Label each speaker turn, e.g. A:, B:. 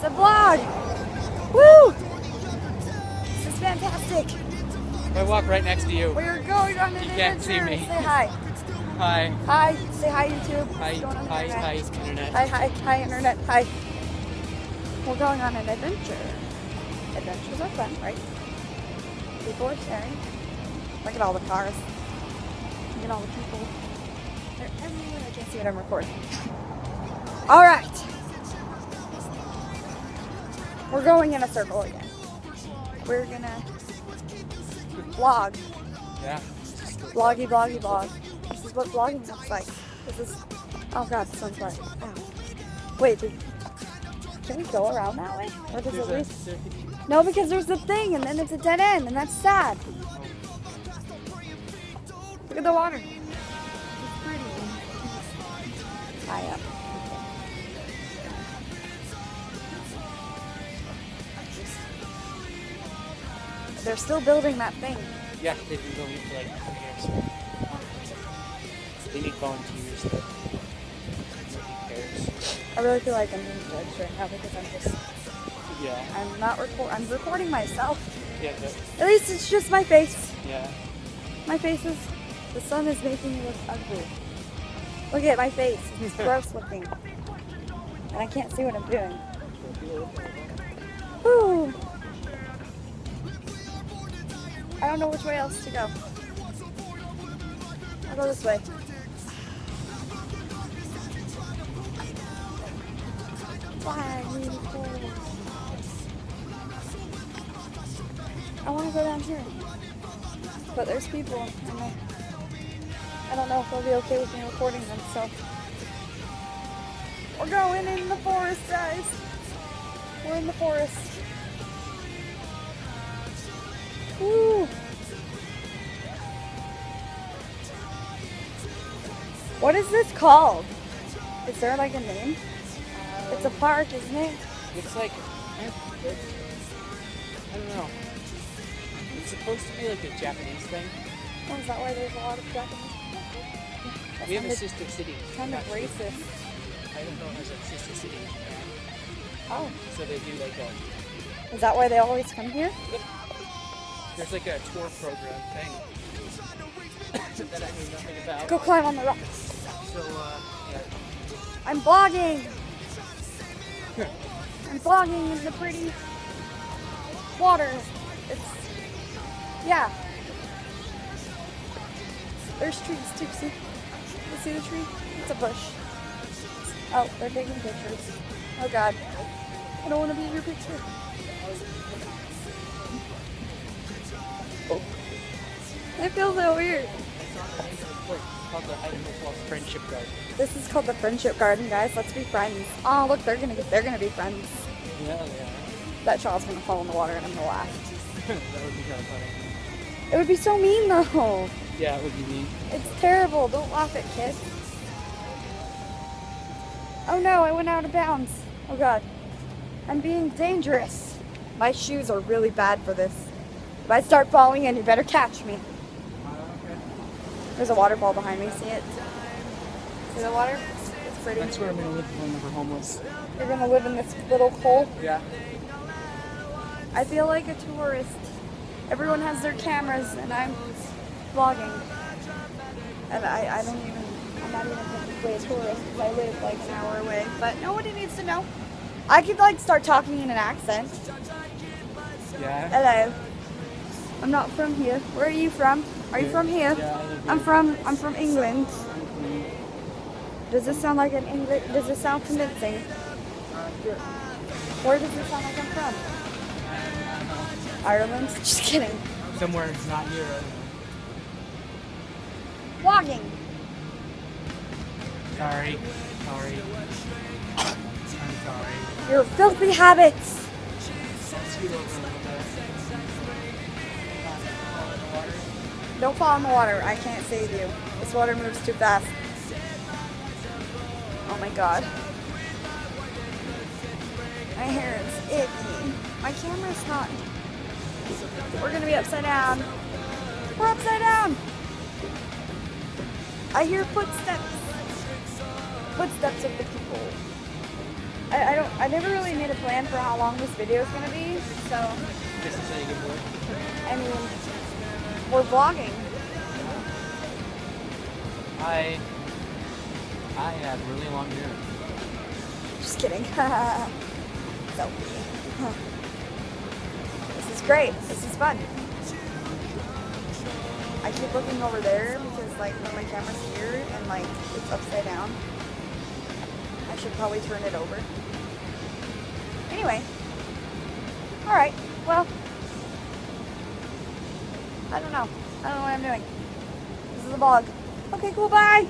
A: a vlog. Woo! This is fantastic.
B: I walk right next to you.
A: We're going on an
B: You
A: adventure.
B: can't see me.
A: Say hi.
B: Hi.
A: Hi. Say hi, YouTube.
B: Hi.
A: What's going on
B: Hi.
A: internet?
B: Hi. Internet.
A: Hi, internet. Hi. We're going on an adventure. Adventures are fun, right? People are sharing. Look at all the cars. Look at all the people. They're everywhere. I can't see what I'm recording. All right. We're going in a circle again. We're gonna vlog.
B: Yeah.
A: Vloggy, vloggy, vlog. This is what vlogging looks like. This is. Oh god, this one's right. Ow. Wait, can we go around that way? Or does it lead? No, because there's the thing, and then it's a dead end, and that's sad. Look at the water. It's pretty. High up. They're still building that thing.
B: Yeah, they've been building it for like 2 years. They need volunteers to make repairs.
A: I really feel like I'm being judged right now because
B: Yeah.
A: I'm not I'm recording myself.
B: Yeah.
A: At least it's just my face.
B: Yeah.
A: My face is, the sun is making me look ugly. Look at my face, it's gross looking. And I can't see what I'm doing. Whew. I don't know which way else to go. I'll go this way. Flag, really cool. I want to go down here. But there's people, and I don't know if they'll be okay with me recording them, so. We're going in the forest, guys. We're in the forest. Woo! What is this called? Is there like a name? It's a park, isn't it?
B: It's like, I don't know. It's supposed to be like a Japanese thing.
A: Oh, is that why there's a lot of Japanese people?
B: We have a sister city.
A: Kind of racist.
B: Idaho has a sister city.
A: Oh.
B: So they do like a.
A: Is that why they always come here?
B: Yep. There's like a tour program thing that I knew nothing about.
A: Go climb on the rocks.
B: So, yeah.
A: I'm vlogging. I'm vlogging in the pretty water. It's, yeah. There's trees too, see? You see the tree? It's a bush. Oh, they're taking pictures. Oh god. I don't want to be in your picture. Oh. I feel so weird.
B: It's called the Idaho Friendship Garden.
A: This is called the Friendship Garden, guys. Let's be friends. Oh, look, they're gonna be friends.
B: Yeah, they are.
A: That child's gonna fall in the water and I'm gonna laugh.
B: That would be kind of funny.
A: It would be so mean though.
B: Yeah, it would be mean.
A: It's terrible. Don't laugh at kids. Oh no, I went out of bounds. Oh god. I'm being dangerous. My shoes are really bad for this. If I start falling in, you better catch me.
B: Okay.
A: There's a waterfall behind me. See it? See the water? It's pretty.
B: That's where I'm going to live when we're homeless.
A: You're gonna live in this little hole?
B: Yeah.
A: I feel like a tourist. Everyone has their cameras and I'm vlogging. And I'm not even technically a tourist because I live like an hour away. But nobody needs to know. I could like start talking in an accent.
B: Yeah.
A: Hello. I'm not from here. Where are you from? Are you from here?
B: Yeah, I live here.
A: I'm from England. Does this sound like an English? Does this sound convincing?
B: Sure.
A: Where does it sound like I'm from? Ireland? Just kidding.
B: Somewhere it's not here.
A: Vlogging.
B: Sorry. I'm sorry.
A: Your filthy habits.
B: I'll scoot over a little bit.
A: Don't fall in the water. I can't save you. This water moves too fast. Oh my god. My hair is icky. My camera's hot. We're gonna be upside down. We're upside down. I hear footsteps. Footsteps of the people. I never really made a plan for how long this video is gonna be, so
B: Just until you get bored.
A: I mean, we're vlogging.
B: I have really long hair.
A: Just kidding. So, this is great. This is fun. I keep looking over there because like when my camera's here and like it's upside down, I should probably turn it over. Anyway, all right. Well, I don't know what I'm doing. This is a vlog. Okay, cool. Bye.